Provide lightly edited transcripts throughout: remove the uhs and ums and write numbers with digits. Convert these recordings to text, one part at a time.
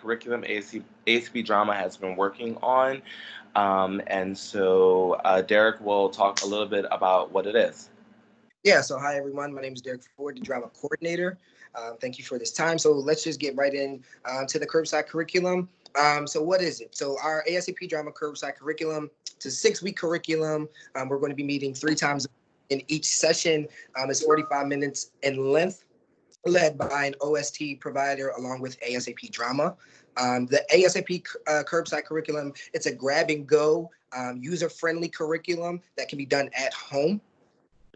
curriculum ASCP Drama has been working on. And so Derek will talk a little bit about what it is. Yeah, so hi everyone. My name is Derek Ford, the drama coordinator. Thank you for this time. So let's just get right in to the curbside curriculum. So what is it? So our ASCP drama curbside curriculum, it's a 6-week curriculum. We're going to be meeting 3 times in each session. It's 45 minutes in length, led by an OST provider along with ASAP drama. The ASAP curbside curriculum, it's a grab and go, user-friendly curriculum that can be done at home.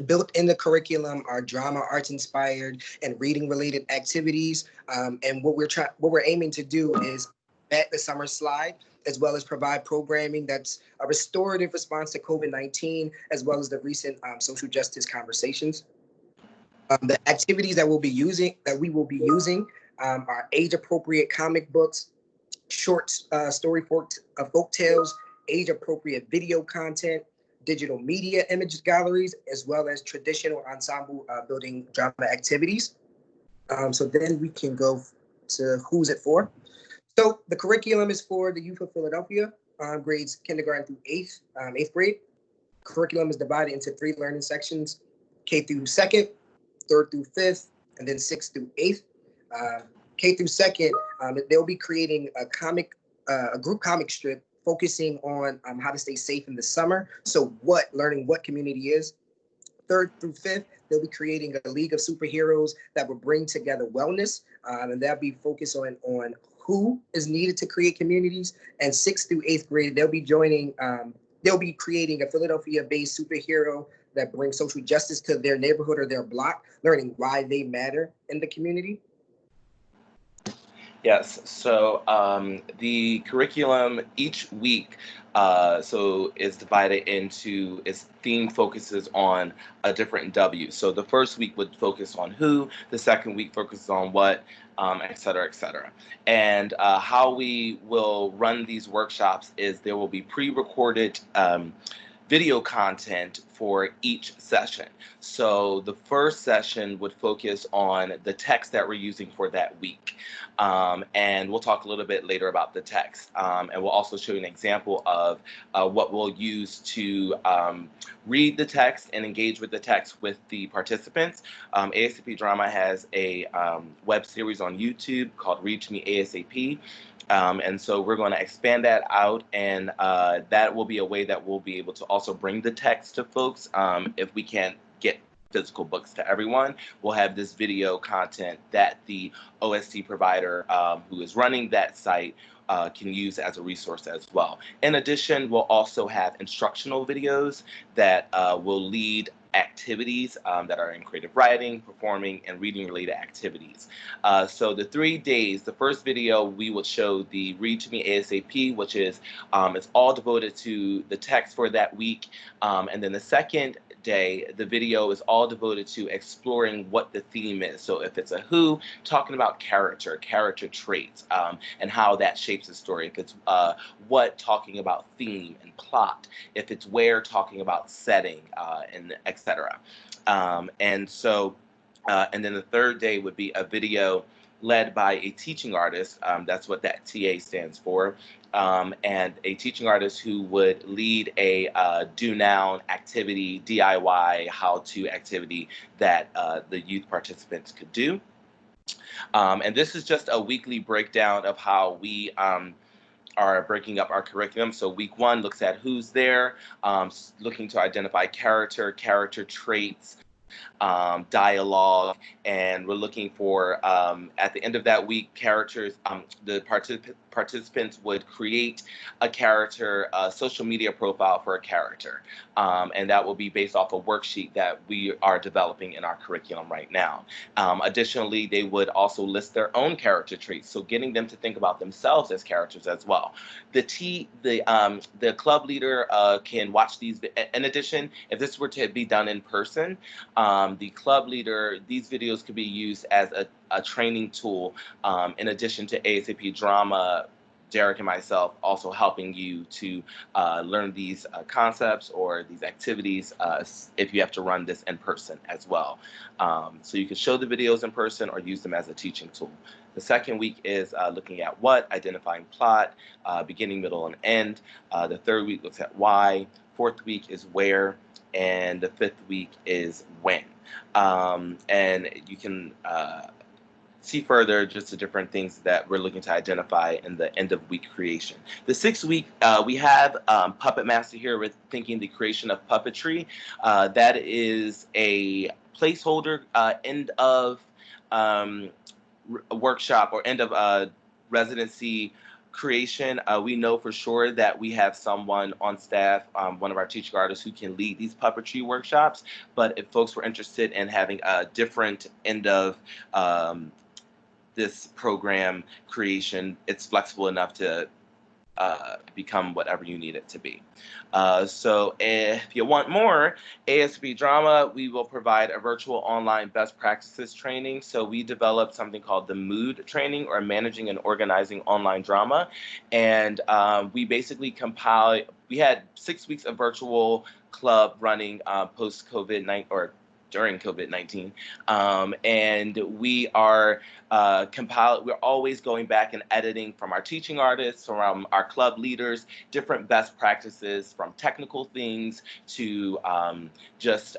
Built in the curriculum are drama, arts inspired, and reading related activities. And what we're aiming to do is bat the summer slide, as well as provide programming that's a restorative response to COVID-19, as well as the recent social justice conversations. The activities that we will be using are age appropriate comic books, short story folk tales, age appropriate video content, digital media image galleries, as well as traditional ensemble building drama activities. So then we can go to who's it for. So the curriculum is for the youth of Philadelphia, grades kindergarten through eighth grade. Curriculum is divided into 3 learning sections: K through 2nd, 3rd through 5th, and then 6th through 8th. K through 2nd, they'll be creating a group comic strip focusing on how to stay safe in the summer. So learning what community is. 3rd through 5th, they'll be creating a league of superheroes that will bring together wellness, and that'll be focused on who is needed to create communities. And 6th through 8th grade, they'll be creating a Philadelphia-based superhero that brings social justice to their neighborhood or their block, learning why they matter in the community. Yes, so the curriculum each week is divided into, its theme focuses on a different W. So the first week would focus on who, the second week focuses on what, et cetera, et cetera. And how we will run these workshops is there will be pre-recorded video content for each session. So the first session would focus on the text that we're using for that week. And we'll talk a little bit later about the text. And we'll also show you an example of what we'll use to read the text and engage with the text with the participants. ASAP Drama has a web series on YouTube called Reach Me ASAP. And so we're going to expand that out, and that will be a way that we'll be able to also bring the text to folks. If we can't get physical books to everyone, we'll have this video content that the OST provider who is running that site can use as a resource as well. In addition, we'll also have instructional videos that will lead activities that are in creative writing, performing, and reading related activities. So the 3 days, the first video we will show the Read to Me ASAP, which is it's all devoted to the text for that week. And then the second day, the video is all devoted to exploring what the theme is. So if it's a who, talking about character traits, and how that shapes the story. If it's what, talking about theme and plot. If it's where, talking about setting, and etc. And then the third day would be a video led by a teaching artist. That's what that TA stands for. And a teaching artist who would lead a do now activity, DIY, how-to activity that the youth participants could do. And this is just a weekly breakdown of how we are breaking up our curriculum. So week 1 looks at who's there, looking to identify character traits, dialogue, and we're looking for, at the end of that week, characters, the participants would create a character, a social media profile for a character. And that will be based off a worksheet that we are developing in our curriculum right now. Additionally, they would also list their own character traits, so getting them to think about themselves as characters as well. The club leader can watch these. In addition, if this were to be done in person, the club leader, these videos could be used as a training tool, in addition to ASAP Drama Derek and myself also helping you to learn these concepts or these activities if you have to run this in person as well. So you can show the videos in person or use them as a teaching tool. The second week is looking at what, identifying plot, beginning, middle, and end. The third week looks at why. Fourth week is where. And the fifth week is when. And you can see further just the different things that we're looking to identify in the end of week creation. The sixth week, we have Puppet Master here with thinking the creation of puppetry. That is a placeholder end of workshop or end of residency creation. We know for sure that we have someone on staff, one of our teaching artists, who can lead these puppetry workshops. But if folks were interested in having a different end of this program creation, it's flexible enough to become whatever you need it to be. So if you want more ASP drama, we will provide a virtual online best practices training. So we developed something called the MOOD training, or managing and organizing online drama. And we basically compiled, we had 6 weeks of virtual club running post COVID-19 or during COVID-19. And we are we're always going back and editing from our teaching artists, from our club leaders, different best practices, from technical things to just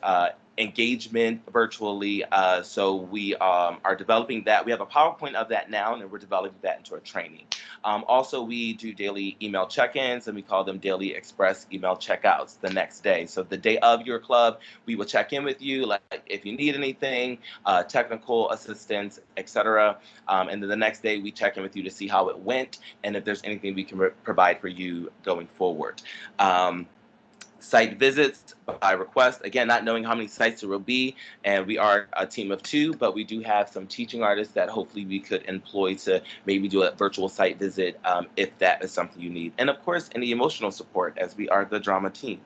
engagement virtually. So we are developing that. We have a PowerPoint of that now, and we're developing that into a training. Also, we do daily email check-ins, and we call them daily express email checkouts the next day. So the day of your club, we will check in with you, like if you need anything, technical assistance, etc. And then the next day, we check in with you to see how it went and if there's anything we can provide for you going forward. Site visits by request, again, not knowing how many sites there will be, and we are a team of 2, but we do have some teaching artists that hopefully we could employ to maybe do a virtual site visit if that is something you need. And of course, any emotional support, as we are the drama team.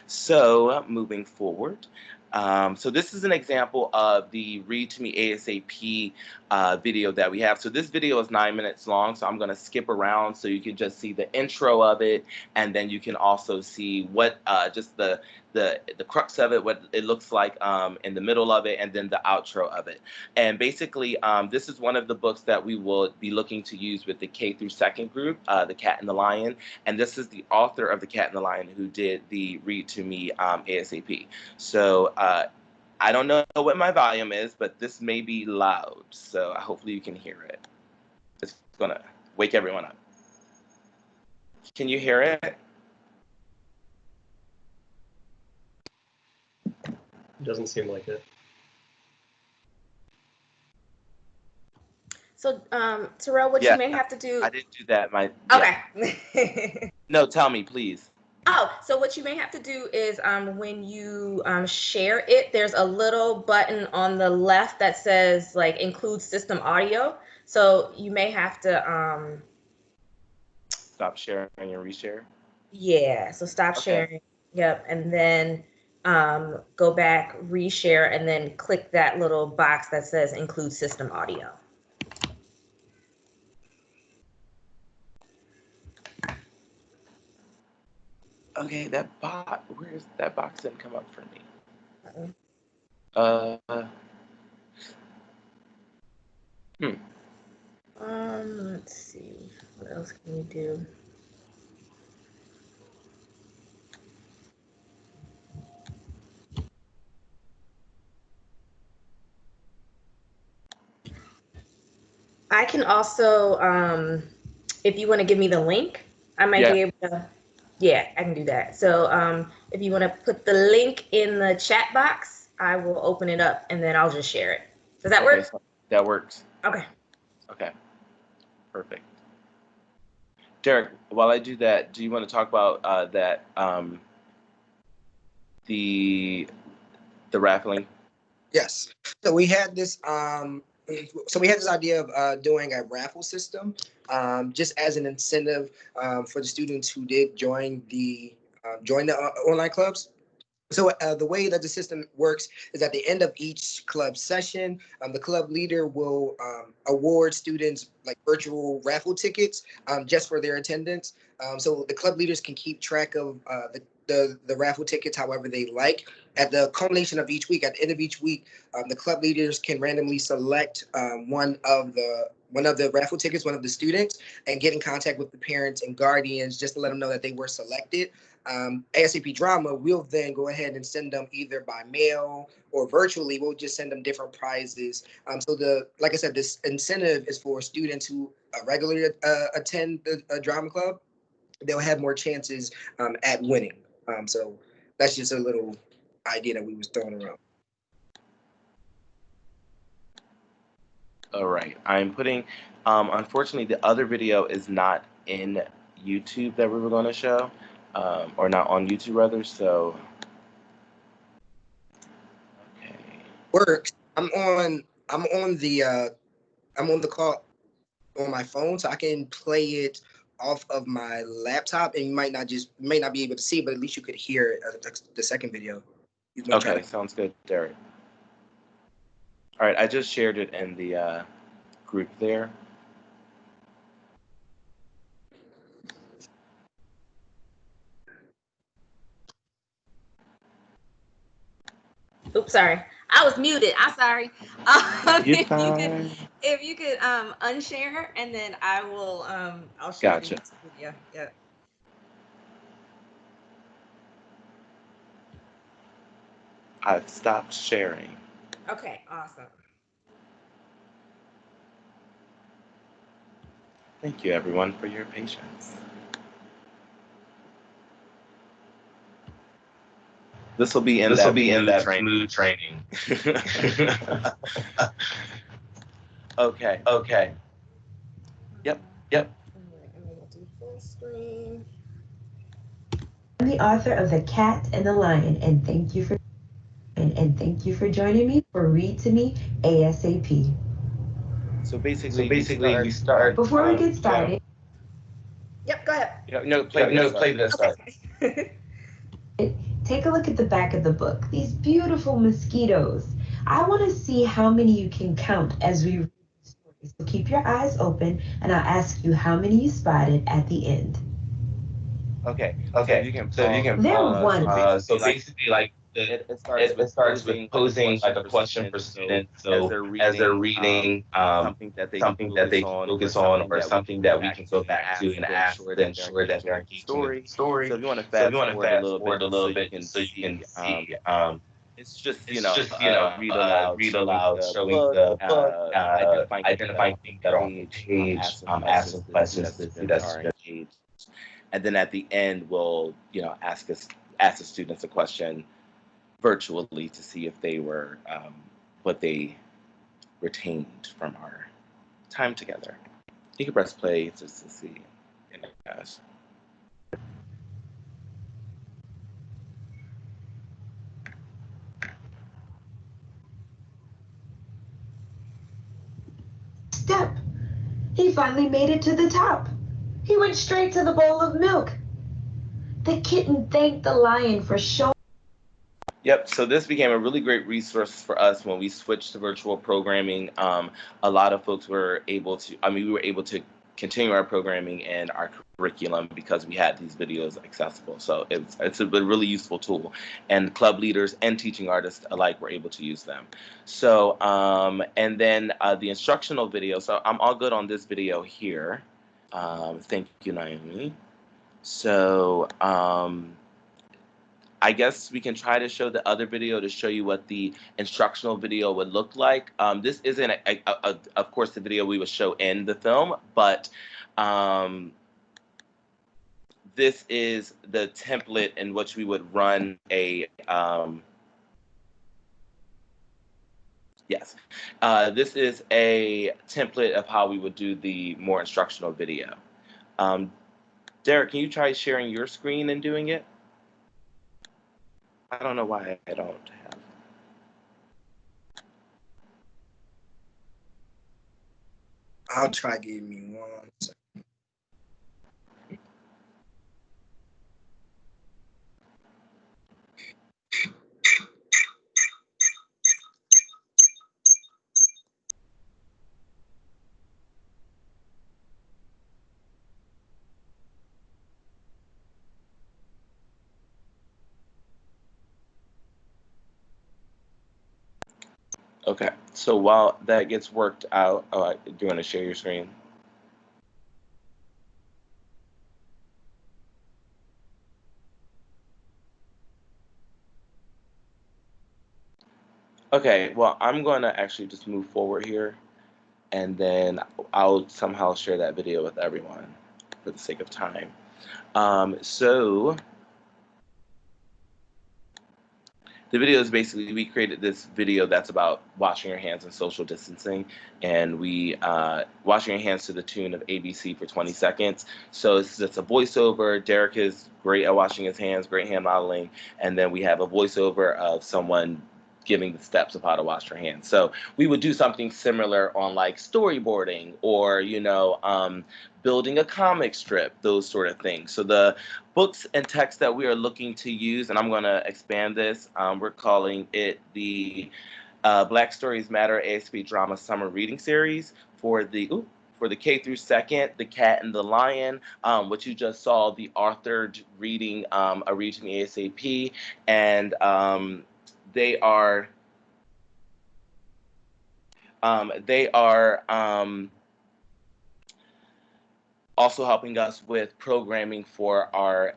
So moving forward, so this is an example of the Read to Me ASAP video that we have. So this video is 9 minutes long, so I'm going to skip around so you can just see the intro of it, and then you can also see what just the crux of it, what it looks like in the middle of it, and then the outro of it. And basically, this is one of the books that we will be looking to use with the K through 2nd group, The Cat and the Lion. And this is the author of The Cat and the Lion who did the Read to Me ASAP. So I don't know what my volume is, but this may be loud, so hopefully you can hear it. It's gonna wake everyone up. Can you hear it? Doesn't seem like it. So, Terrell, what you may have to do. I didn't do that. Okay. No, tell me, please. Oh, so what you may have to do is when you share it, there's a little button on the left that says like include system audio. So you may have to stop sharing and reshare. Yeah, so stop sharing. Yep, and then go back, reshare, and then click that little box that says include system audio. Okay, that box. Where's that box? Didn't come up for me. Let's see. What else can we do? I can also, if you want to give me the link, I might be able to. Yeah, I can do that. So if you want to put the link in the chat box, I will open it up and then I'll just share it. Does that work? So that works. Okay. Okay. Perfect. Derek, while I do that, do you want to talk about that the raffling? Yes. So we had this idea of doing a raffle system, just as an incentive for the students who did join the online clubs. So the way that the system works is at the end of each club session, the club leader will award students like virtual raffle tickets just for their attendance. So the club leaders can keep track of the raffle tickets however they like. At the culmination of each week, at the end of each week, the club leaders can randomly select one of the raffle tickets, one of the students, and get in contact with the parents and guardians just to let them know that they were selected. ASAP Drama will then go ahead and send them either by mail or virtually. We'll just send them different prizes. So like I said, this incentive is for students who regularly attend the drama club. They'll have more chances at winning. So that's just a little idea that we was throwing around. All right, I'm putting, unfortunately, the other video is not in YouTube that we were going to show, or not on YouTube rather, so. Okay. Works. I'm on the call on my phone, so I can play it off of my laptop, and you may not be able to see, but at least you could hear the second video. Okay, sounds good, Derek. All right, I just shared it in the group there. Oops, sorry. I was muted. I'm sorry. If you could unshare, and then I'll share Gotcha. the video. Yeah. I've stopped sharing. Okay, awesome. Thank you, everyone, for your patience. This will be in that smooth training. Okay. Okay. Yep. I'm gonna do full screen. I'm the author of The Cat and the Lion, and thank you for joining me for Read to Me ASAP. So basically we start. Before we get started, Yep, go ahead. Play this. Okay. take a look at the back of the book. These beautiful mosquitoes. I want to see how many you can count as we read the story. So keep your eyes open, and I'll ask you how many you spotted at the end. Okay. So you can. There were one. So basically, like it starts with posing like a question for students. So as they're reading, something that they can focus on, or something that we can go back to and ask to ensure that they're engaging with the story. So if you want to fast forward a little bit, just so you can see. It's just read aloud, showing the book, identifying things that are on the page, asking questions to the students that are engaged. And then at the end, we'll ask the students a question virtually to see if they were what they retained from our time together. You can press play just to see. Step. He finally made it to the top. He went straight to the bowl of milk. The kitten thanked the lion for showing. Yep, so this became a really great resource for us when we switched to virtual programming. A lot of folks were able to, we were able to continue our programming and our curriculum because we had these videos accessible. So it's a really useful tool, and club leaders and teaching artists alike were able to use them. So, and then the instructional video. So I'm all good on this video here. Thank you, Naomi. So, I guess we can try to show the other video to show you what the instructional video would look like. This isn't, of course, the video we would show in the film, but this is the template in which we would run a, yes, this is a template of how we would do the more instructional video. Derek, can you try sharing your screen and doing it? I don't know why I don't have. I'll try. Give me 1 second. Okay, so while that gets worked out, do you want to share your screen? Okay, well, I'm going to actually just move forward here, and then I'll somehow share that video with everyone for the sake of time. So the video is basically, we created this video that's about washing your hands and social distancing, and we washing your hands to the tune of ABC for 20 seconds. So it's just a voiceover. Derek is great at washing his hands, great hand modeling, and then we have a voiceover of someone giving the steps of how to wash your hands. So we would do something similar on like storyboarding or, building a comic strip, those sort of things. So the books and texts that we are looking to use, and I'm going to expand this, we're calling it the Black Stories Matter ASP Drama Summer Reading Series for the K through second, The Cat and the Lion, which you just saw the authored reading, a read from the ASAP, and they are also helping us with programming for our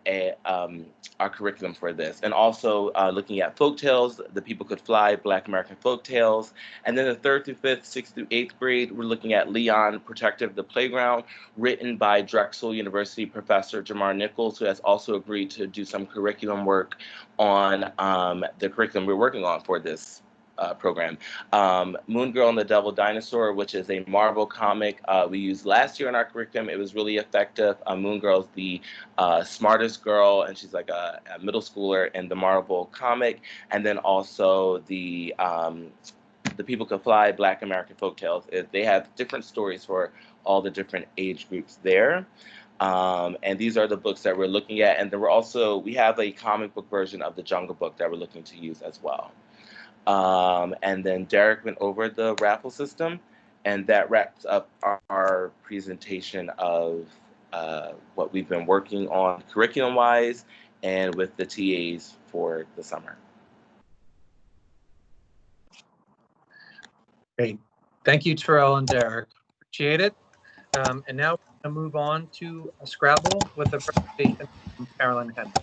curriculum for this, and also looking at folktales. The People Could Fly, Black American folktales, and then the 3rd through 5th, 6th through 8th grade, we're looking at Leon, Protector of the Playground, written by Drexel University professor Jamar Nichols, who has also agreed to do some curriculum work on the curriculum we're working on for this program. Moon Girl and the Devil Dinosaur, which is a Marvel comic we used last year in our curriculum. It was really effective. Moon Girl's the smartest girl, and she's like a middle schooler in the Marvel comic. And then also the People Could Fly, Black American folktales. They have different stories for all the different age groups there. And these are the books that we're looking at. And then we have a comic book version of the Jungle Book that we're looking to use as well. And then Derek went over the raffle system, and that wraps up our presentation of what we've been working on curriculum-wise and with the TAs for the summer. Great. Thank you, Terrell and Derek. Appreciate it. And now we're going to move on to Scrabble with a presentation from Carolyn Henry.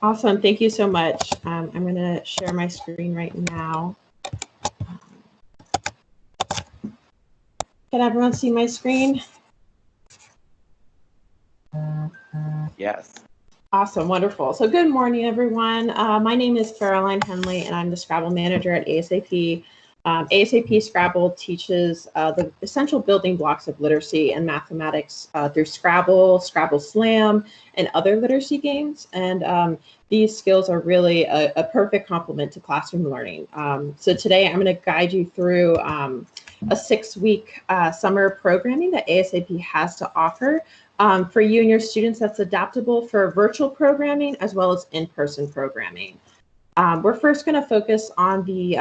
Awesome. Thank you so much. I'm going to share my screen right now. Can everyone see my screen? Yes. Awesome. Wonderful. So good morning, everyone. My name is Caroline Henley, and I'm the Scrabble manager at ASAP. ASAP Scrabble teaches the essential building blocks of literacy and mathematics through Scrabble, Scrabble Slam, and other literacy games. And these skills are really a perfect complement to classroom learning. So today I'm going to guide you through a 6-week summer programming that ASAP has to offer for you and your students that's adaptable for virtual programming as well as in-person programming. We're first going to focus on the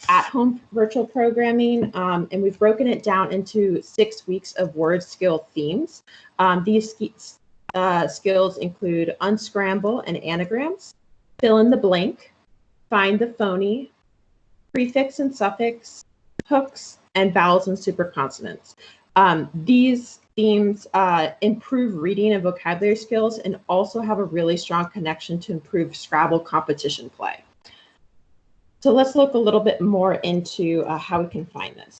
at-home virtual programming, and we've broken it down into 6 weeks of word skill themes. These skills include unscramble and anagrams, fill in the blank, find the phony, prefix and suffix, hooks, and vowels and superconsonants. These themes improve reading and vocabulary skills and also have a really strong connection to improve Scrabble competition play. So let's look a little bit more into how we can find this.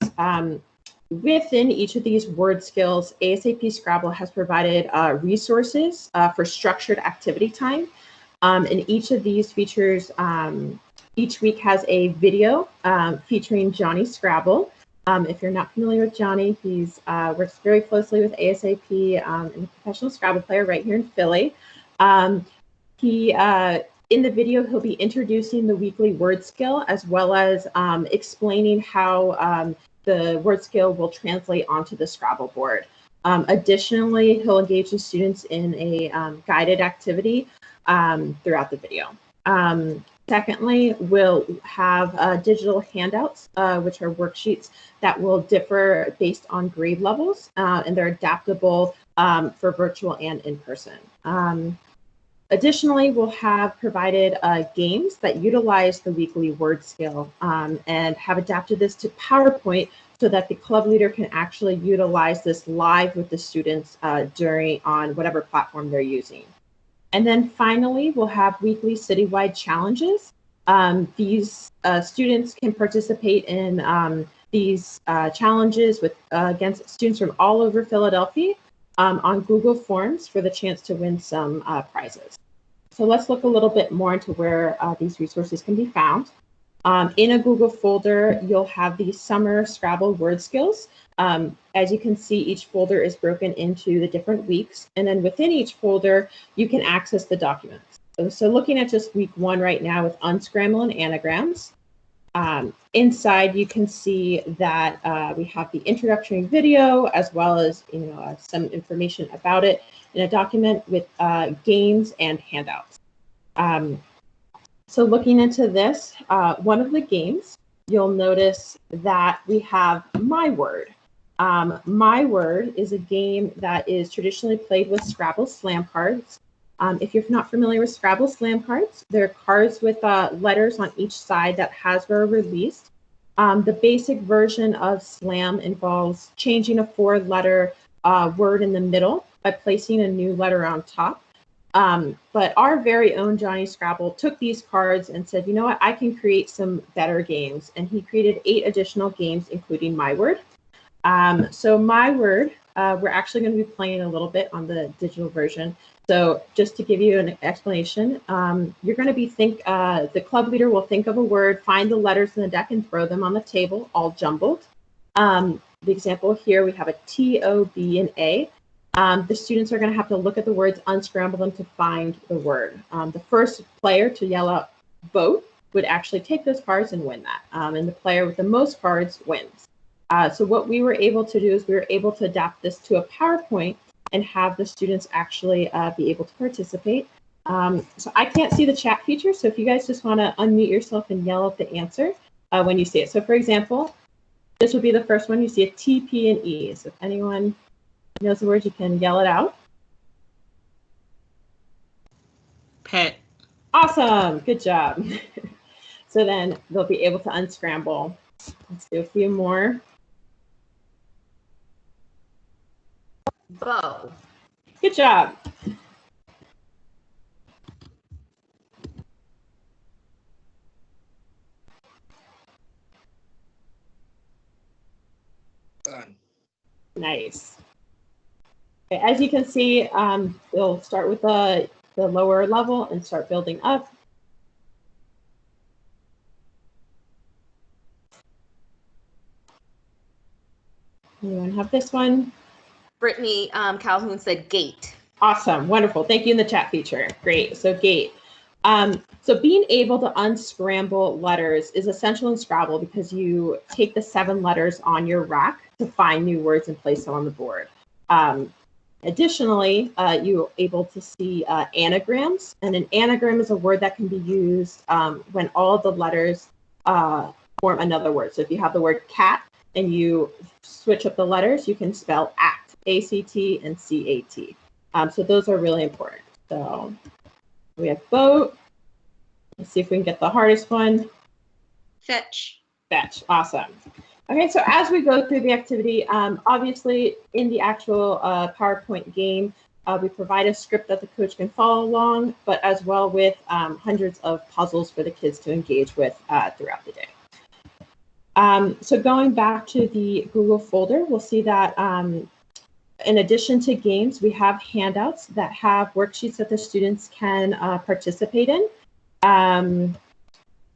Within each of these word skills, ASAP Scrabble has provided resources for structured activity time. And each of these features, each week has a video featuring Johnny Scrabble. If you're not familiar with Johnny, he's works very closely with ASAP and a professional Scrabble player right here in Philly. In the video, he'll be introducing the weekly word skill as well as explaining how the word skill will translate onto the Scrabble board. Additionally, he'll engage the students in a guided activity throughout the video. Secondly, we'll have digital handouts, which are worksheets that will differ based on grade levels, and they're adaptable for virtual and in person. Additionally, we'll have provided games that utilize the weekly word skill and have adapted this to PowerPoint so that the club leader can actually utilize this live with the students on whatever platform they're using. And then finally, we'll have weekly citywide challenges. These students can participate in these challenges against students from all over Philadelphia on Google Forms for the chance to win some prizes. So let's look a little bit more into where these resources can be found. In a Google folder, you'll have the Summer Scrabble word skills. As you can see, each folder is broken into the different weeks. And then within each folder, you can access the documents. So looking at just week 1 right now with unscramble and anagrams, inside you can see that we have the introductory video as well as some information about it in a document with games and handouts. So looking into this, one of the games, you'll notice that we have My Word. My Word is a game that is traditionally played with Scrabble slam cards. If you're not familiar with Scrabble slam cards, they're cards with letters on each side that Hasbro released. The basic version of slam involves changing a 4-letter word in the middle by placing a new letter on top. But our very own Johnny Scrabble took these cards and said, you know what, I can create some better games. And he created 8 additional games, including My Word. So My Word, we're actually going to be playing a little bit on the digital version. So just to give you an explanation, you're going to be the club leader will think of a word, find the letters in the deck and throw them on the table, all jumbled. The example here, we have a T, O, B, and A. The students are going to have to look at the words, unscramble them to find the word. The first player to yell out vote would actually take those cards and win that. And the player with the most cards wins. So what we were able to do is we were able to adapt this to a PowerPoint and have the students actually be able to participate. So I can't see the chat feature. So if you guys just want to unmute yourself and yell out the answer when you see it. So for example, this would be the first one. You see a T, P, and E. So if anyone knows the word, you can yell it out. Pet. Awesome, good job. So then they'll be able to unscramble. Let's do a few more. Bow. Good job. Done. Nice. Okay, as you can see, we'll start with the lower level and start building up. Anyone have this one? Brittany Calhoun said gate. Awesome, wonderful. Thank you in the chat feature. Great, so gate. So being able to unscramble letters is essential in Scrabble because you take the 7 letters on your rack to find new words and place them on the board. Additionally, you're able to see anagrams, and an anagram is a word that can be used when all of the letters form another word. So if you have the word cat and you switch up the letters, you can spell act, A-C-T and C-A-T. So those are really important. So we have boat. Let's see if we can get the hardest one. Fetch. Fetch, awesome. Okay, so as we go through the activity, obviously in the actual PowerPoint game, we provide a script that the coach can follow along, but as well with hundreds of puzzles for the kids to engage with throughout the day. So going back to the Google folder, we'll see that in addition to games, we have handouts that have worksheets that the students can participate in.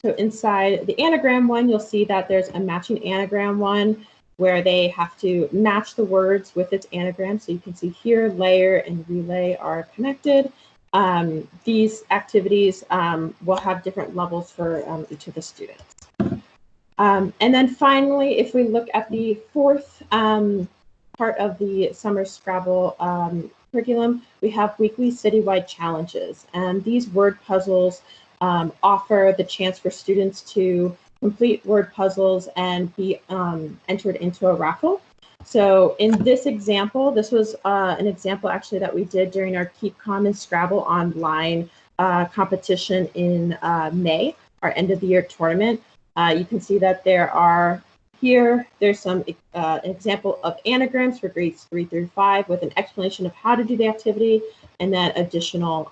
So inside the anagram one, you'll see that there's a matching anagram one where they have to match the words with its anagram. So you can see here, layer and relay are connected. These activities will have different levels for each of the students. And then finally, if we look at the 4th part of the Summer Scrabble curriculum, we have weekly citywide challenges. And these word puzzles offer the chance for students to complete word puzzles and be entered into a raffle. So in this example, this was an example actually that we did during our Keep Calm and Scrabble online competition in May, our end of the year tournament. You can see that there's some example of anagrams for grades 3 through 5 with an explanation of how to do the activity and then additional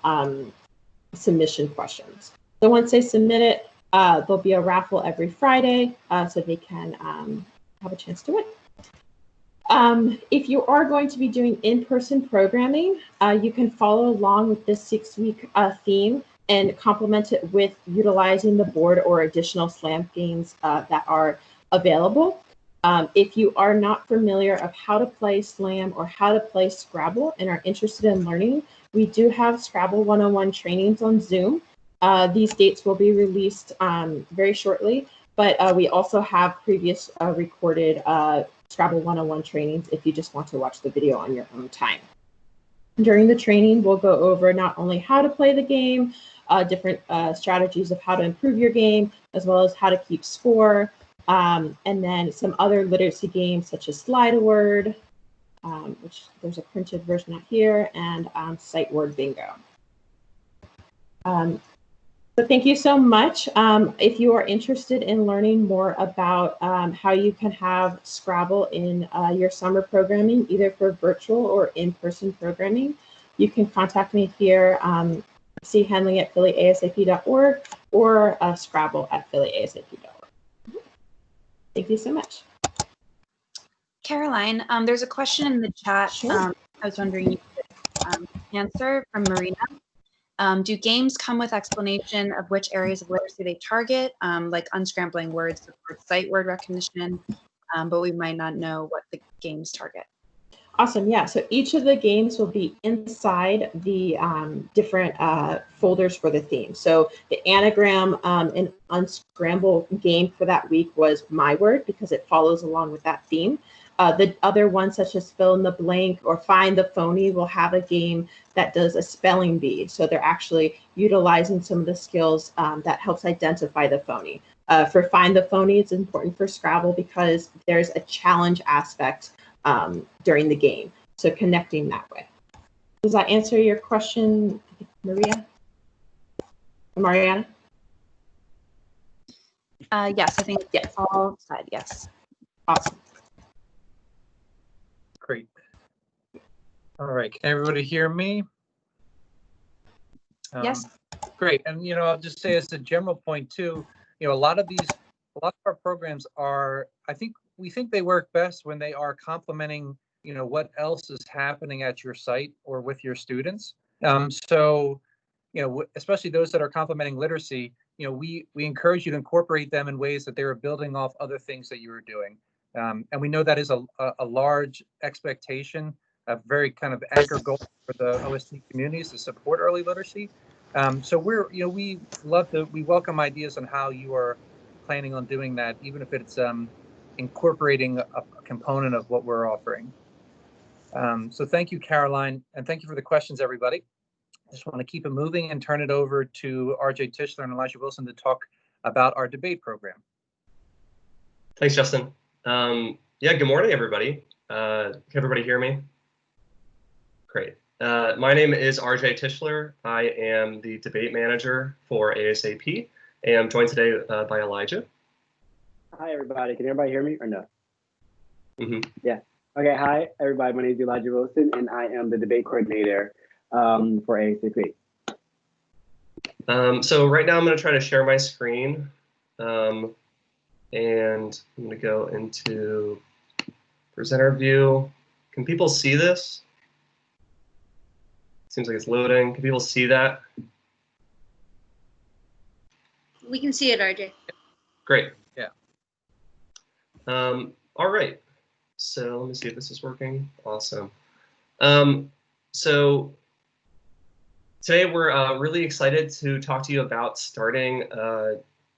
submission questions. So once they submit it, there'll be a raffle every Friday so they can have a chance to win. If you are going to be doing in-person programming, you can follow along with this 6-week theme and complement it with utilizing the board or additional SLAM games that are available. If you are not familiar of how to play SLAM or how to play Scrabble and are interested in learning, we do have Scrabble 101 trainings on Zoom. These dates will be released very shortly, but we also have previous recorded Scrabble 101 trainings if you just want to watch the video on your own time. During the training, we'll go over not only how to play the game, different strategies of how to improve your game, as well as how to keep score, and then some other literacy games such as Slide a Word, which there's a printed version out here, and Sight Word Bingo. So thank you so much. If you are interested in learning more about how you can have Scrabble in your summer programming, either for virtual or in-person programming, you can contact me here, chenley@phillyasap.org or scrabble@phillyasap.org. Thank you so much. Caroline, there's a question in the chat. Sure. I was wondering you could answer from Marina. Do games come with explanation of which areas of literacy they target, like unscrambling words for sight word recognition, but we might not know what the games target? Awesome. Yeah. So each of the games will be inside the different folders for the theme. So the anagram and unscramble game for that week was My Word because it follows along with that theme. The other ones, such as Fill in the Blank or Find the Phony, will have a game that does a spelling bee. So they're actually utilizing some of the skills that helps identify the phony. For Find the Phony, it's important for Scrabble because there's a challenge aspect during the game. So connecting that way. Does that answer your question, Maria? Mariana? Yes, I think yes. All said yes. Awesome. Great. All right, can everybody hear me? Yes. Great, and I'll just say as a general point too, a lot of our programs are, we think they work best when they are complementing, what else is happening at your site or with your students. So, especially those that are complementing literacy, we encourage you to incorporate them in ways that they are building off other things that you are doing. And we know that is a large expectation, a very kind of anchor goal for the OST communities to support early literacy. So we welcome ideas on how you are planning on doing that, even if it's incorporating a component of what we're offering. So thank you, Caroline, and thank you for the questions, everybody. I just want to keep it moving and turn it over to RJ Tischler and Elijah Wilson to talk about our debate program. Thanks, Justin. Yeah, good morning, everybody. Can everybody hear me? Great. My name is RJ Tischler. I am the debate manager for ASAP, and I'm joined today by Elijah. Hi, everybody. Can everybody hear me or no? Mm-hmm. Yeah. Okay. Hi, everybody. My name is Elijah Wilson, and I am the debate coordinator for ASAP. So right now I'm going to try to share my screen, and I'm going to go into presenter view. Can people see this? Seems like it's loading. Can people see that? We can see it, RJ. Great. Yeah. All right. So let me see if this is working. Awesome. So today we're really excited to talk to you about starting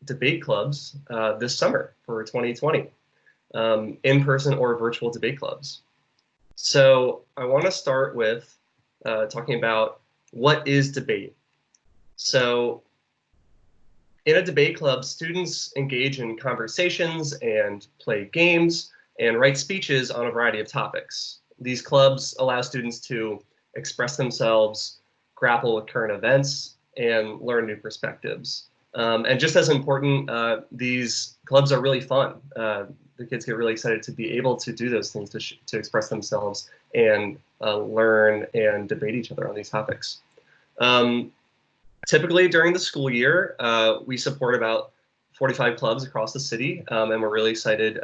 debate clubs this summer for 2020, in-person or virtual debate clubs. So I want to start with talking about what is debate. So in a debate club, students engage in conversations and play games and write speeches on a variety of topics. These clubs allow students to express themselves, grapple with current events, and learn new perspectives. And just as important, these clubs are really fun. The kids get really excited to be able to do those things, to express themselves and learn and debate each other on these topics. Typically during the school year, we support about 45 clubs across the city, and we're really excited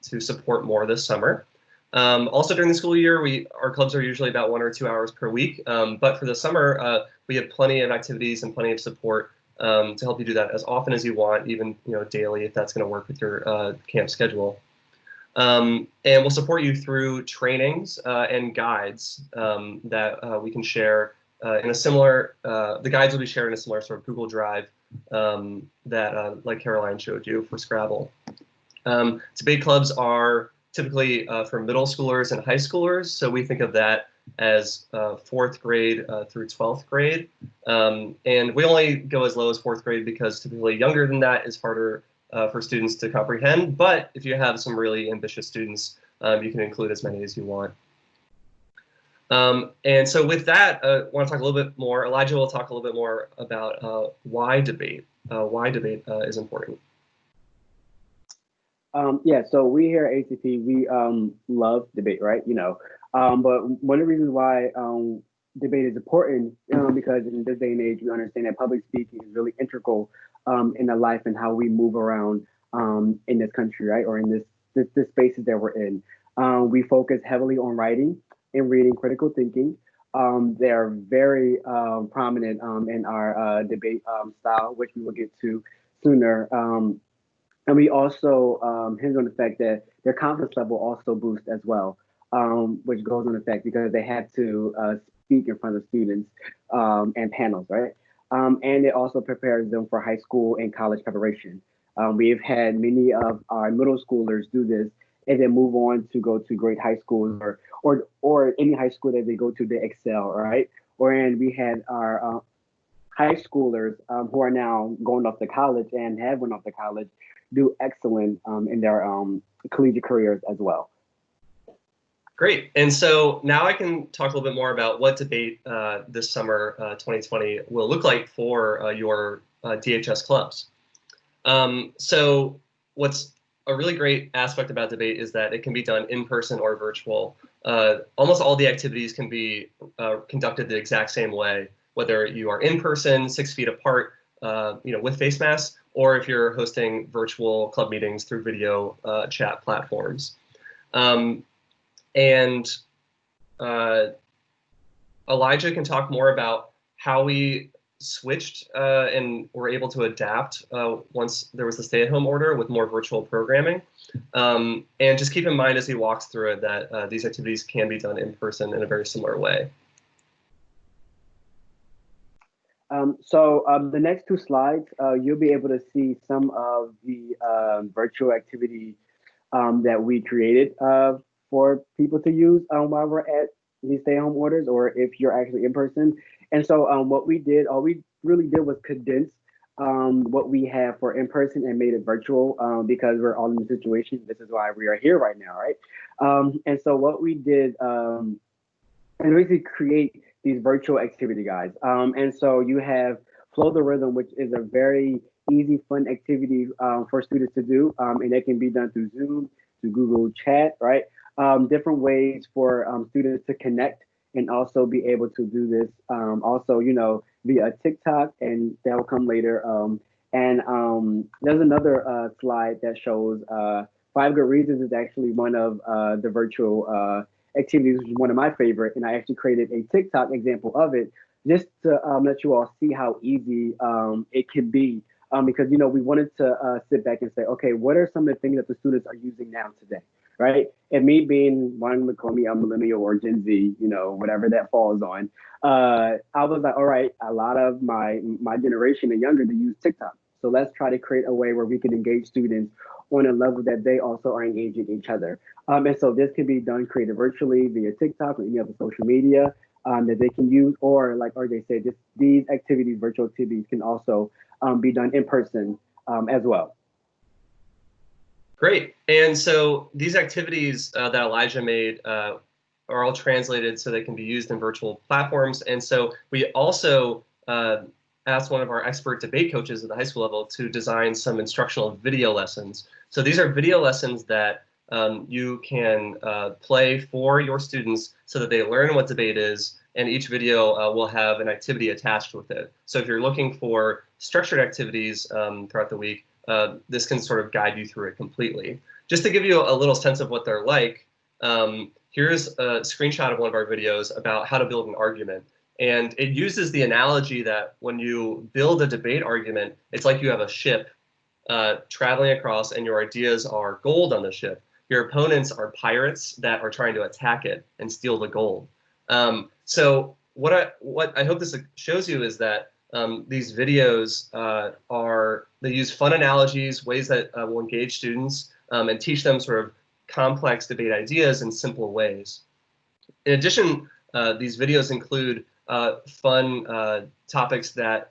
to support more this summer. Also during the school year, our clubs are usually about 1 or 2 hours per week, but for the summer, we have plenty of activities and plenty of support to help you do that as often as you want, even daily, if that's going to work with your camp schedule. And we'll support you through trainings and guides that we can share in a similar, the guides will be shared in a similar sort of Google Drive that like Caroline showed you for Scrabble. Debate clubs are typically for middle schoolers and high schoolers, so we think of that as 4th grade through 12th grade. And we only go as low as 4th grade because typically younger than that is harder for students to comprehend. But if you have some really ambitious students, you can include as many as you want. And so with that, I want to talk a little bit more. Elijah will talk a little bit more about why debate is important. Yeah, so we here at ACP, we love debate, right? But one of the reasons why debate is important, because in this day and age, we understand that public speaking is really integral in the life and how we move around in this country, right? Or in this spaces that we're in. We focus heavily on writing and reading, critical thinking. They are very prominent in our debate style, which we will get to sooner. And we also hinge on the fact that their confidence level also boosts as well, which goes on effect because they have to speak in front of students and panels, right? And it also prepares them for high school and college preparation. We've had many of our middle schoolers do this and then move on to go to great high schools or any high school that they go to, they excel, right? And we had our high schoolers who are now going off to college and have went off to college do excellent in their collegiate careers as well. Great. And so now I can talk a little bit more about what debate this summer 2020 will look like for your DHS clubs. So what's a really great aspect about debate is that it can be done in person or virtual. Almost all the activities can be conducted the exact same way, whether you are in person, 6 feet apart, with face masks, or if you're hosting virtual club meetings through video chat platforms. And Elijah can talk more about how we switched and were able to adapt once there was the stay-at-home order with more virtual programming. And just keep in mind as he walks through it that these activities can be done in person in a very similar way. So the next 2 slides, you'll be able to see some of the virtual activity that we created for people to use while we're at these stay-at-home orders, or if you're actually in person. And so what we did, all we really did was condense what we have for in person and made it virtual because we're all in the situation. This is why we are here right now, right? And so what we did and basically create these virtual activity guides. And so you have Flow the Rhythm, which is a very easy, fun activity for students to do. And it can be done through Zoom, through Google Chat, right? Different ways for students to connect and also be able to do this also, via TikTok, and that'll come later. And there's another slide that shows 5 Good Reasons is actually one of the virtual activities, which is one of my favorite. And I actually created a TikTok example of it just to let you all see how easy it can be. Because, we wanted to sit back and say, okay, what are some of the things that the students are using now today? Right. And me being one would call me a millennial or Gen Z, whatever that falls on. I was like, all right, a lot of my generation and younger, they use TikTok. So let's try to create a way where we can engage students on a level that they also are engaging each other. And so this can be done created virtually via TikTok or any other social media that they can use, or like RJ said, just these activities, virtual activities, can also be done in person as well. Great. And so these activities that Elijah made are all translated so they can be used in virtual platforms. And so we also asked one of our expert debate coaches at the high school level to design some instructional video lessons. So these are video lessons that you can play for your students so that they learn what debate is, and each video will have an activity attached with it. So if you're looking for structured activities throughout the week, this can sort of guide you through it completely. Just to give you a little sense of what they're like, here's a screenshot of one of our videos about how to build an argument. And it uses the analogy that when you build a debate argument, it's like you have a ship traveling across and your ideas are gold on the ship. Your opponents are pirates that are trying to attack it and steal the gold. So what I hope this shows you is that these videos they use fun analogies, ways that will engage students and teach them sort of complex debate ideas in simple ways. In addition, these videos include fun topics that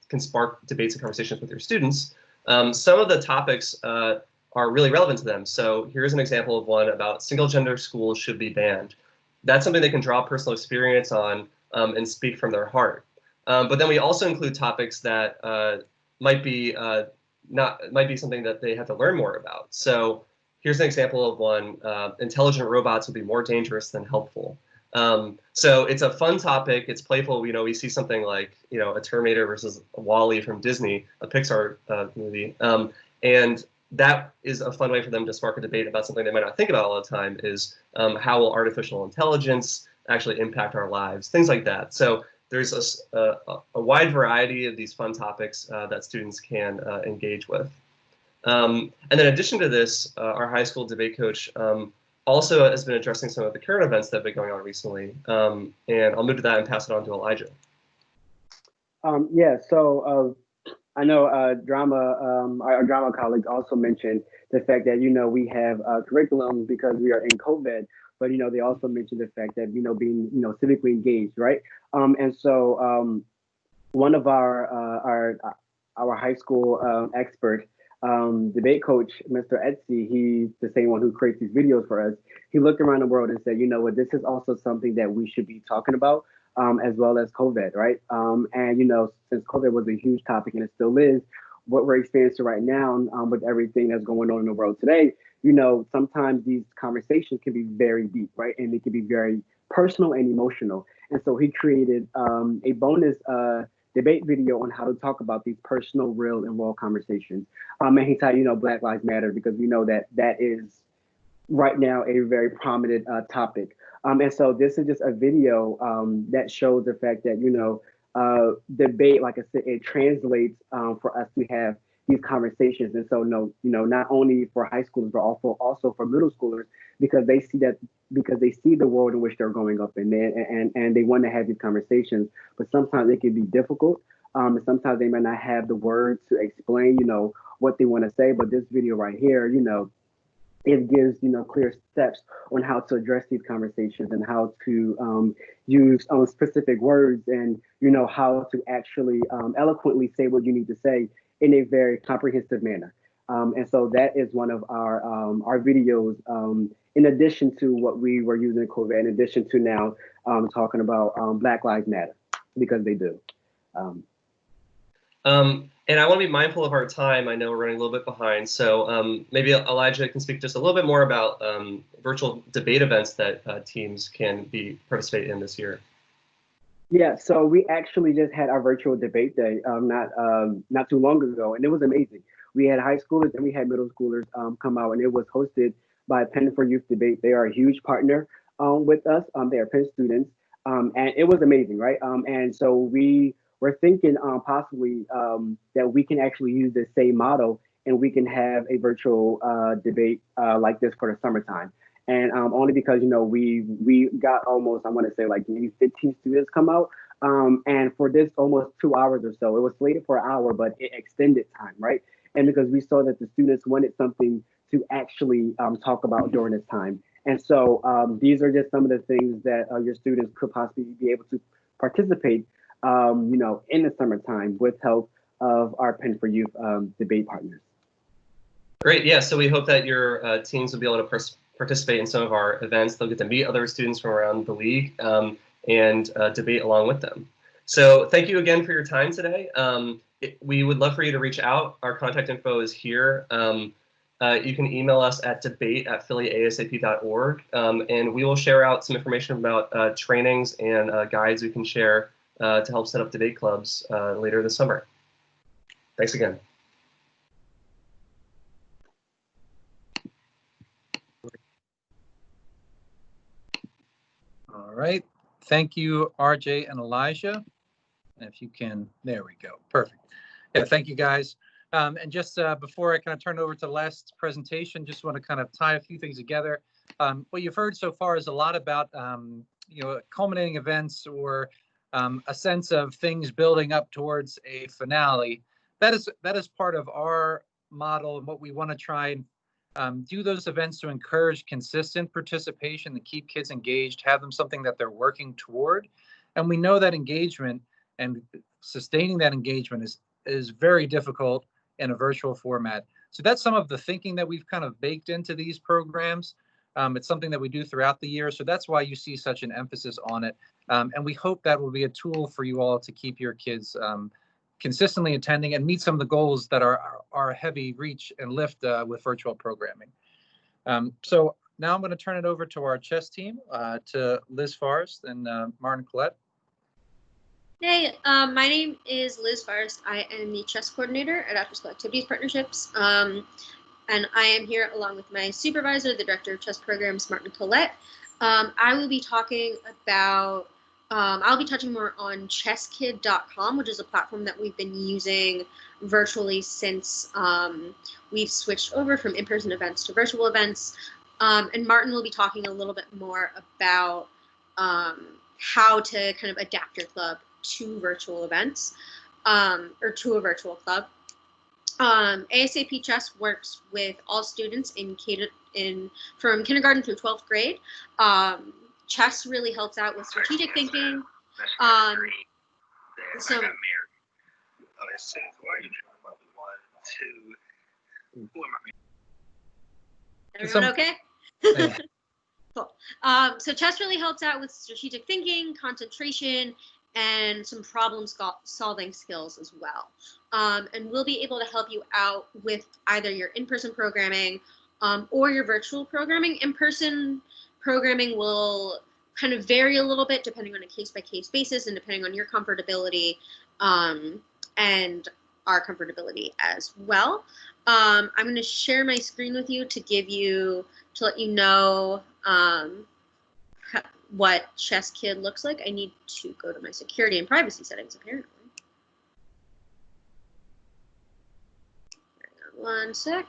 can spark debates and conversations with your students. Some of the topics are really relevant to them. So here's an example of one about single gender schools should be banned. That's something they can draw personal experience on and speak from their heart. But then we also include topics that might be something that they have to learn more about. So here's an example of one: intelligent robots will be more dangerous than helpful. So it's a fun topic. It's playful. You know, we see something like a Terminator versus a WALL-E from Disney, a Pixar movie, and that is a fun way for them to spark a debate about something they might not think about all the time. Is how will artificial intelligence actually impact our lives? Things like that. So there's a wide variety of these fun topics that students can engage with. And then in addition to this, our high school debate coach also has been addressing some of the current events that have been going on recently. And I'll move to that and pass it on to Elijah. Yeah, so I know our drama colleague also mentioned the fact that, we have curriculum because we are in COVID, but, they also mentioned the fact that, being, civically engaged, right? And so one of our high school expert debate coach, Mr. Etsy, he's the same one who creates these videos for us. He looked around the world and said, this is also something that we should be talking about, as well as COVID, right? And, since COVID was a huge topic and it still is, what we're experiencing right now with everything that's going on in the world today, sometimes these conversations can be very deep, right? And they can be very personal and emotional. And so he created a bonus debate video on how to talk about these personal, real, and raw conversations. And he titled, Black Lives Matter, because we know that is right now a very prominent topic. And so this is just a video that shows the fact that, debate, like I said, it translates for us to have these conversations. And so, not only for high schoolers, but also for middle schoolers, because they see the world in which they're growing up in, and they want to have these conversations, but sometimes it can be difficult. And sometimes they might not have the words to explain, what they want to say. But this video right here, it gives, clear steps on how to address these conversations and how to use specific words and, how to actually eloquently say what you need to say in a very comprehensive manner. And so that is one of our videos, in addition to what we were using in COVID, in addition to now talking about Black Lives Matter, because they do. And I want to be mindful of our time. I know we're running a little bit behind. So maybe Elijah can speak just a little bit more about virtual debate events that teams can participate in this year. Yeah, so we actually just had our virtual debate day not too long ago, and it was amazing. We had high schoolers and we had middle schoolers come out, and it was hosted by Penn for Youth Debate. They are a huge partner with us. They are Penn students, and it was amazing, right? And so we're thinking possibly that we can actually use the same model, and we can have a virtual debate like this for the summertime. And only because, we got almost, I want to say like maybe 15 students come out. And for this almost 2 hours or so, it was slated for an hour, but it extended time, right? And because we saw that the students wanted something to actually talk about during this time. And so these are just some of the things that your students could possibly be able to participate, in the summertime with help of our Penn for Youth debate partners. Great. Yeah. So we hope that your teams will be able to participate in some of our events. They'll get to meet other students from around the league and debate along with them. So thank you again for your time today. We would love for you to reach out. Our contact info is here. You can email us at debate@phillyasap.org, and we will share out some information about trainings and guides we can share to help set up debate clubs later this summer. Thanks again. All right. Thank you, RJ and Elijah. And if you can, there we go. Perfect. Yeah, thank you, guys. And just before I kind of turn over to the last presentation, just want to kind of tie a few things together. What you've heard so far is a lot about, culminating events or a sense of things building up towards a finale. That is part of our model and what we want to try and do those events to encourage consistent participation, to keep kids engaged, have them something that they're working toward. And we know that engagement and sustaining that engagement is very difficult in a virtual format. So that's some of the thinking that we've kind of baked into these programs. It's something that we do throughout the year. So that's why you see such an emphasis on it. And we hope that will be a tool for you all to keep your kids consistently attending and meet some of the goals that are heavy reach and lift with virtual programming. So now I'm going to turn it over to our chess team, to Liz Forrest and Martin Collette. Hey, my name is Liz Forrest. I am the chess coordinator at After School Activities Partnerships. And I am here along with my supervisor, the director of chess programs, Martin Collette. I will be talking about, I'll be touching more on chesskid.com, which is a platform that we've been using virtually since we've switched over from in-person events to virtual events. And Martin will be talking a little bit more about how to kind of adapt your club to virtual events, or to a virtual club. ASAP Chess works with all students from kindergarten through 12th grade. Chess really helps out with strategic thinking. Everyone okay? Cool. So chess really helps out with strategic thinking, concentration, and some problem-solving skills as well. And we'll be able to help you out with either your in-person programming or your virtual programming. In-person programming will kind of vary a little bit depending on a case-by-case basis and depending on your comfortability and our comfortability as well. I'm going to share my screen with you to let you know what Chess Kid looks like. I need to go to my security and privacy settings, apparently. Hang on one sec.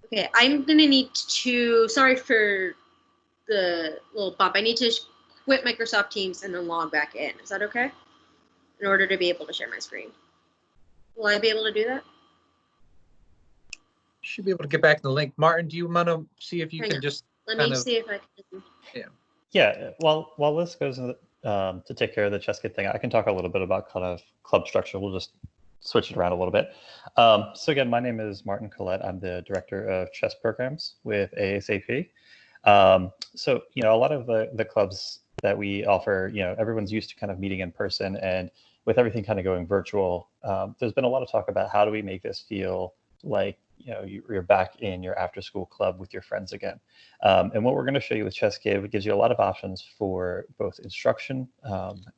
Okay, I'm gonna need to, sorry for the little bump, I need to quit Microsoft Teams and then log back in. Is that okay? In order to be able to share my screen. Will I be able to do that? Should be able to get back to the link. Martin, do you want to see if you can just let me see if I can. Yeah. While Liz goes to take care of the chess kid thing, I can talk a little bit about kind of club structure. We'll just switch it around a little bit. So again, my name is Martin Collette. I'm the director of chess programs with ASAP. So a lot of the clubs that we offer, everyone's used to kind of meeting in person, and with everything kind of going virtual, there's been a lot of talk about how do we make this feel like you're back in your after school club with your friends again. And what we're going to show you with Chess Kid, it gives you a lot of options for both instruction,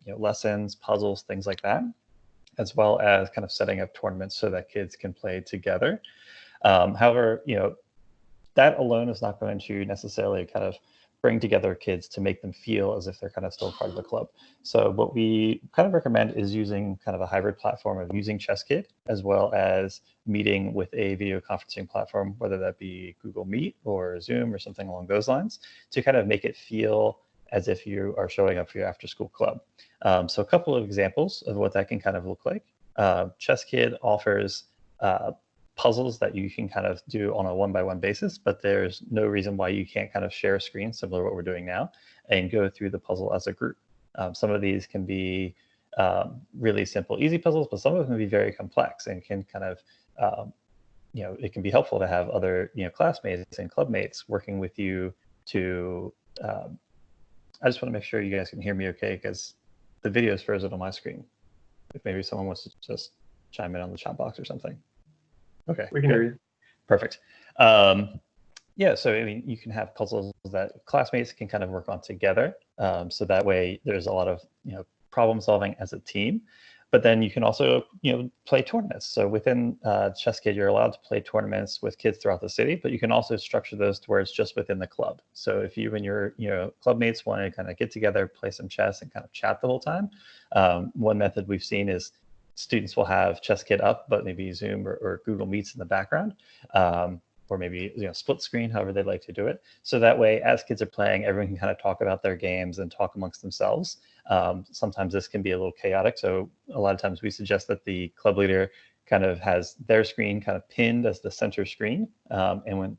lessons, puzzles, things like that, as well as kind of setting up tournaments so that kids can play together. However, that alone is not going to necessarily kind of bring together kids to make them feel as if they're kind of still part of the club. So what we kind of recommend is using kind of a hybrid platform of using Chess Kid as well as meeting with a video conferencing platform, whether that be Google Meet or Zoom or something along those lines, to kind of make it feel as if you are showing up for your after school club. So a couple of examples of what that can kind of look like. Chess Kid offers puzzles that you can kind of do on a one-by-one basis, but there's no reason why you can't kind of share a screen, similar to what we're doing now, and go through the puzzle as a group. Some of these can be really simple, easy puzzles, but some of them can be very complex and can kind of, it can be helpful to have other, classmates and clubmates working with you to, I just want to make sure you guys can hear me okay, because the video is frozen on my screen. If maybe someone wants to just chime in on the chat box or something. Okay. We can hear you. Perfect. Yeah, so I mean, you can have puzzles that classmates can kind of work on together. So that way there's a lot of, problem solving as a team. But then you can also, play tournaments. So within Chess Kid, you're allowed to play tournaments with kids throughout the city, but you can also structure those to where it's just within the club. So if you and your, clubmates want to kind of get together, play some chess and kind of chat the whole time, one method we've seen is students will have Chess Kid up, but maybe Zoom or Google Meets in the background. Or maybe split screen, however they'd like to do it. So that way, as kids are playing, everyone can kind of talk about their games and talk amongst themselves. Sometimes this can be a little chaotic. So a lot of times we suggest that the club leader kind of has their screen kind of pinned as the center screen. And when,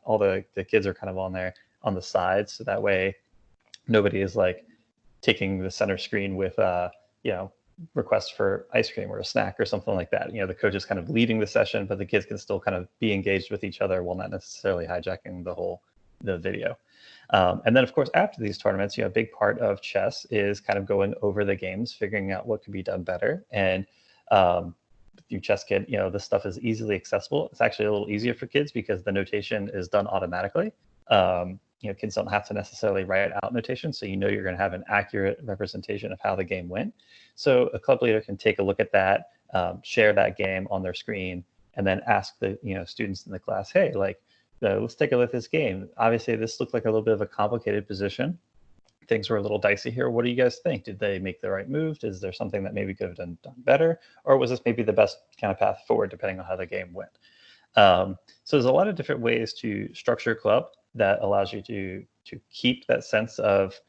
all the kids are kind of on the sides. So that way nobody is like taking the center screen with, requests for ice cream or a snack or something like that. The coach is kind of leading the session, but the kids can still kind of be engaged with each other while not necessarily hijacking the video. And then of course, after these tournaments, a big part of chess is kind of going over the games, figuring out what can be done better. And through Chess Kid, this stuff is easily accessible. It's actually a little easier for kids because the notation is done automatically. Kids don't have to necessarily write out notation, so you're going to have an accurate representation of how the game went. So a club leader can take a look at that, share that game on their screen, and then ask the students in the class, hey, let's take a look at this game. Obviously, this looked like a little bit of a complicated position. Things were a little dicey here. What do you guys think? Did they make the right move? Is there something that maybe could have done better? Or was this maybe the best kind of path forward, depending on how the game went? So there's a lot of different ways to structure a club that allows you to keep that sense of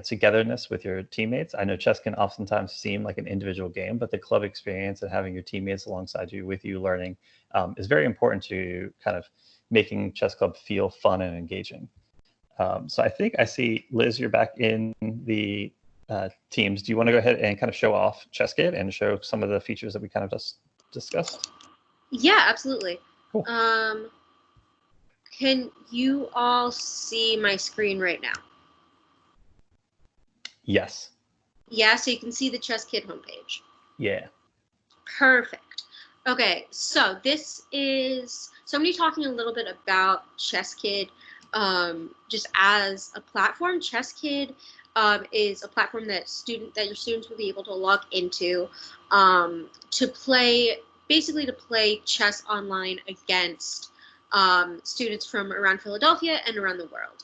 togetherness with your teammates. I know chess can oftentimes seem like an individual game, but the club experience and having your teammates alongside you with you learning is very important to kind of making chess club feel fun and engaging. So I think I see, Liz, you're back in the teams. Do you want to go ahead and kind of show off Chess Kid and show some of the features that we kind of just discussed? Yeah, absolutely. Cool. Can you all see my screen right now? Yes. Yeah, so you can see the Chess Kid homepage. Yeah. Perfect. Okay, so this is, so I'm going to be talking a little bit about Chess Kid just as a platform. Chess Kid is a platform that your students will be able to log into to play chess online against students from around Philadelphia and around the world.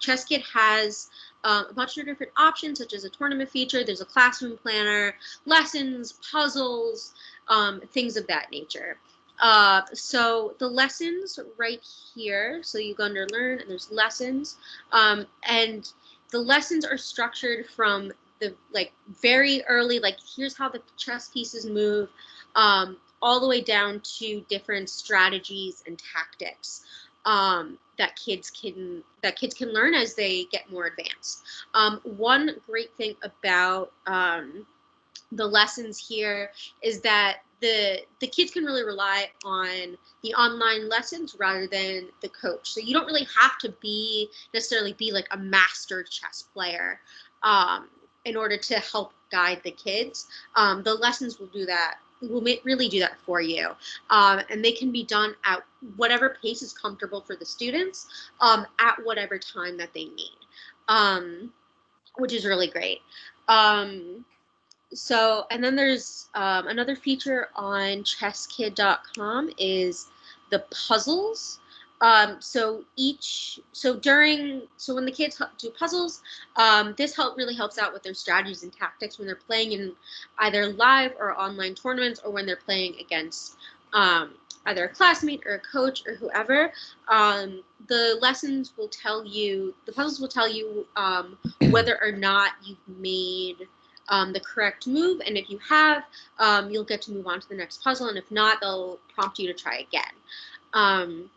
Chess Kid has a bunch of different options, such as a tournament feature. There's a classroom planner, lessons, puzzles, things of that nature. So the lessons right here, so you go under learn and there's lessons, and the lessons are structured from the very early, here's how the chess pieces move, all the way down to different strategies and tactics that kids can learn as they get more advanced. One great thing about the lessons here is that the kids can really rely on the online lessons rather than the coach. So you don't really have to necessarily be like a master chess player in order to help guide the kids. The lessons will do that. Will really do that for you, and they can be done at whatever pace is comfortable for the students at whatever time that they need, which is really great. So, and then there's another feature on chesskid.com is the puzzles. So when the kids do puzzles, this really helps out with their strategies and tactics when they're playing in either live or online tournaments, or when they're playing against either a classmate or a coach or whoever. The puzzles will tell you whether or not you've made the correct move, and if you have, you'll get to move on to the next puzzle, and if not, they'll prompt you to try again.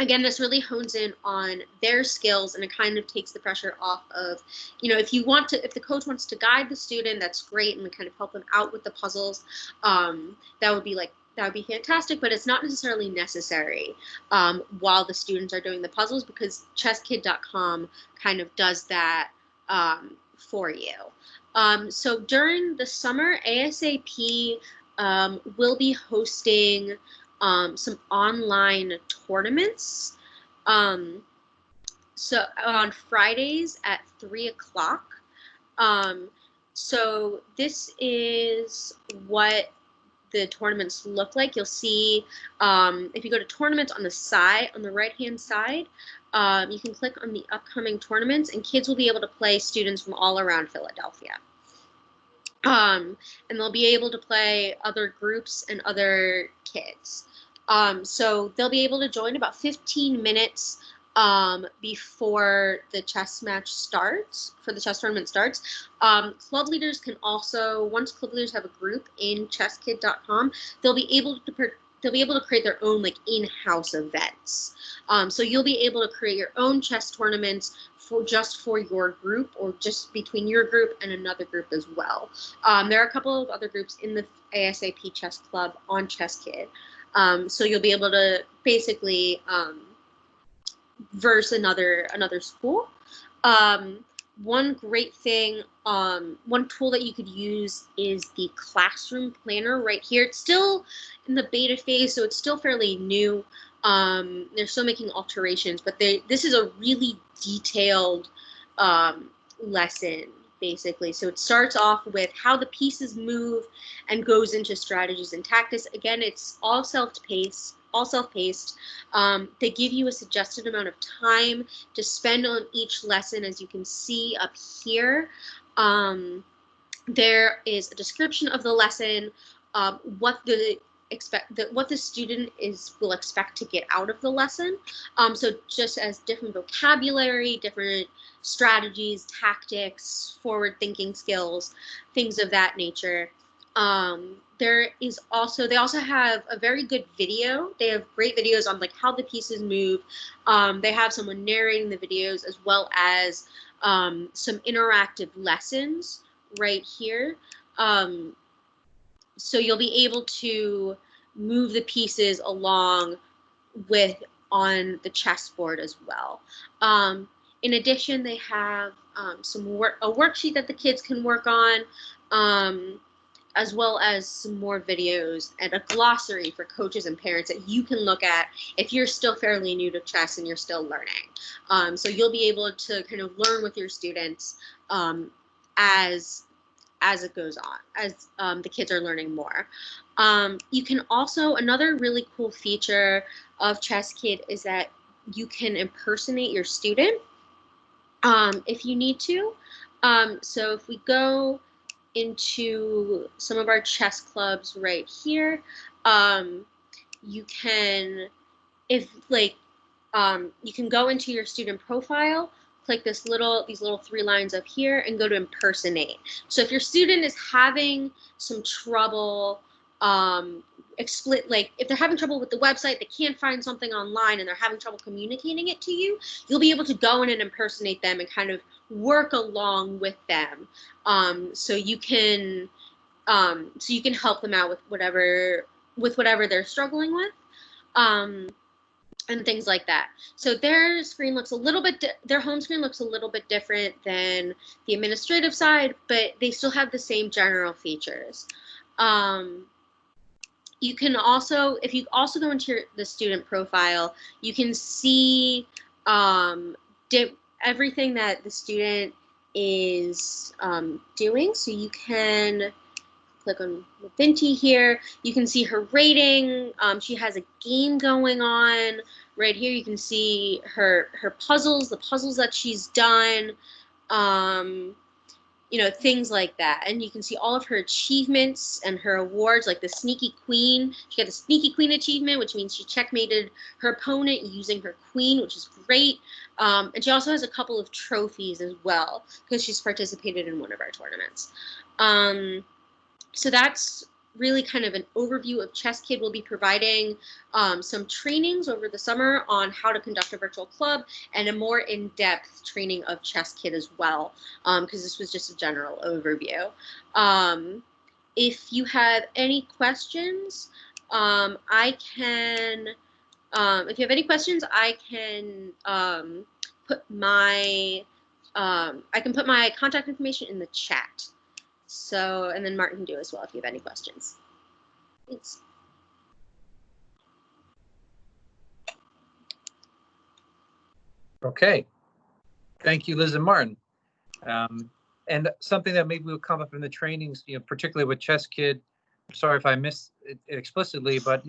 again, this really hones in on their skills, and it kind of takes the pressure off of, if the coach wants to guide the student, that's great, and we kind of help them out with the puzzles. That would be fantastic, but it's not necessarily necessary while the students are doing the puzzles, because chesskid.com kind of does that for you. So during the summer, ASAP will be hosting some online tournaments. So on Fridays at 3 o'clock. So this is what the tournaments look like. You'll see if you go to tournaments on the right-hand side, you can click on the upcoming tournaments, and kids will be able to play students from all around Philadelphia. And they'll be able to play other groups and other kids. So they'll be able to join about 15 minutes before the chess tournament starts. Club leaders can also, once club leaders have a group in chesskid.com, they'll be able to create their own in-house events. So you'll be able to create your own chess tournaments for your group, or just between your group and another group as well. There are a couple of other groups in the ASAP Chess Club on ChessKid. So you'll be able to basically verse another school. One great thing, one tool that you could use is the classroom planner right here. It's still in the beta phase, so it's still fairly new. They're still making alterations, but this is a really detailed lesson, basically. So it starts off with how the pieces move and goes into strategies and tactics. Again, it's all self-paced. They give you a suggested amount of time to spend on each lesson, as you can see up here. There is a description of the lesson, what the student will expect to get out of the lesson. So just as different vocabulary, different strategies, tactics, forward thinking skills, things of that nature. They also have a very good video. They have great videos on how the pieces move. They have someone narrating the videos, as well as some interactive lessons right here. So you'll be able to move the pieces along on the chessboard as well. In addition, they have a worksheet that the kids can work on, as well as some more videos and a glossary for coaches and parents that you can look at if you're still fairly new to chess and you're still learning. So you'll be able to kind of learn with your students as it goes on, as the kids are learning more. You can also, another really cool feature of ChessKid is that you can impersonate your student if you need to. So if we go into some of our chess clubs right here, you can, you can go into your student profile, click these little 3 lines up here, and go to impersonate. So if your student is having some trouble, if they're having trouble with the website, they can't find something online and they're having trouble communicating it to you, you'll be able to go in and impersonate them and kind of work along with them. So you can help them out with whatever they're struggling with. And things like that. So their screen looks their home screen looks a little bit different than the administrative side, but they still have the same general features. You can also, if you also go into the student profile, you can see everything that the student is doing. So you can click on Vinti here. You can see her rating. She has a game going on. Right here, you can see her puzzles, the puzzles that she's done, things like that. And you can see all of her achievements and her awards, like the Sneaky Queen. She got the Sneaky Queen achievement, which means she checkmated her opponent using her queen, which is great. And she also has a couple of trophies as well, because she's participated in one of our tournaments. So that's really kind of an overview of Chess Kid. We'll be providing some trainings over the summer on how to conduct a virtual club and a more in-depth training of Chess Kid as well, because this was just a general overview. If you have any questions, I can put my contact information in the chat. So, and then Martin can do as well if you have any questions. Thanks. Okay. Thank you, Liz and Martin. And something that maybe will come up in the trainings, particularly with Chess Kid. Sorry if I missed it explicitly, but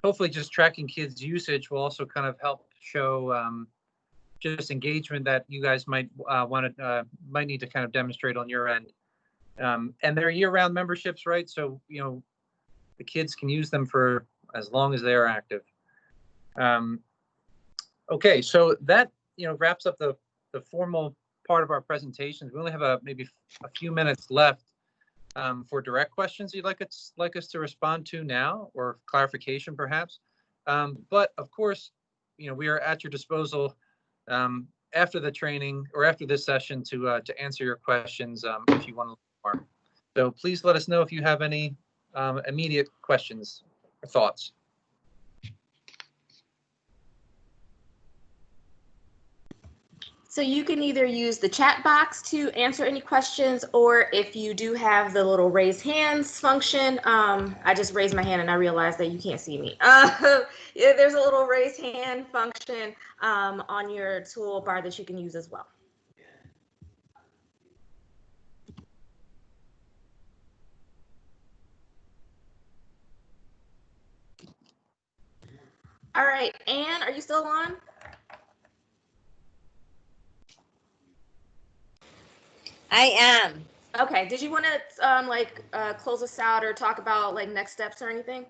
hopefully just tracking kids' usage will also kind of help show just engagement that you guys might might need to kind of demonstrate on your end. And they're year-round memberships, right? So the kids can use them for as long as they are active. Okay, so that wraps up the formal part of our presentations. We only have maybe a few minutes left for direct questions you'd like us to respond to now, or clarification perhaps. But of course, we are at your disposal after the training or after this session to answer your questions if you want to learn more. So please let us know if you have any immediate questions or thoughts. So you can either use the chat box to answer any questions, or if you do have the little raise hands function, I just raised my hand and I realized that you can't see me. Yeah, there's a little raise hand function on your toolbar that you can use as well. All right, Anne, are you still on? I am. Okay, did you want to close us out or talk about next steps or anything?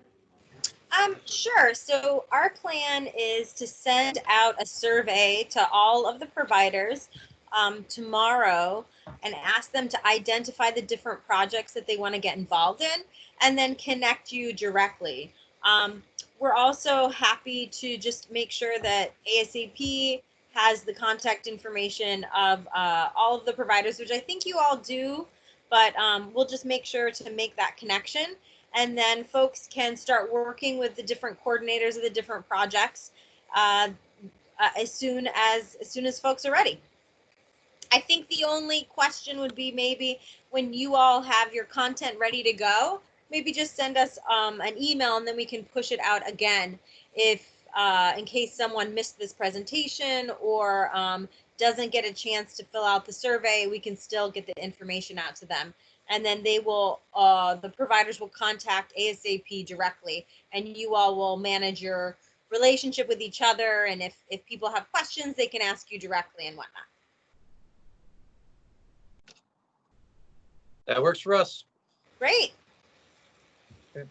Sure. So our plan is to send out a survey to all of the providers tomorrow and ask them to identify the different projects that they want to get involved in and then connect you directly. We're also happy to just make sure that ASAP has the contact information of all of the providers, which I think you all do, but we'll just make sure to make that connection. And then folks can start working with the different coordinators of the different projects as soon as folks are ready. I think the only question would be maybe when you all have your content ready to go, maybe just send us an email and then we can push it out again if in case someone missed this presentation or doesn't get a chance to fill out the survey, we can still get the information out to them. And then they will, the providers will contact ASAP directly, and you all will manage your relationship with each other. And if people have questions, they can ask you directly and whatnot. That works for us. Great. Okay.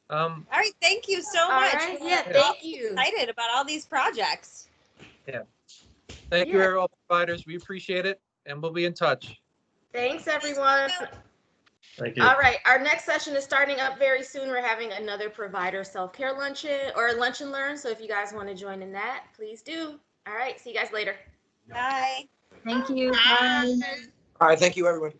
All right, thank you so much. Right, yeah, thank you. Excited about all these projects. Yeah. Thank you, all providers. We appreciate it, and we'll be in touch. Thanks, everyone. Thank you. All right, our next session is starting up very soon. We're having another provider self-care luncheon or lunch and learn. So if you guys want to join in that, please do. All right, see you guys later. Bye. Thank you. All right, thank you, everyone.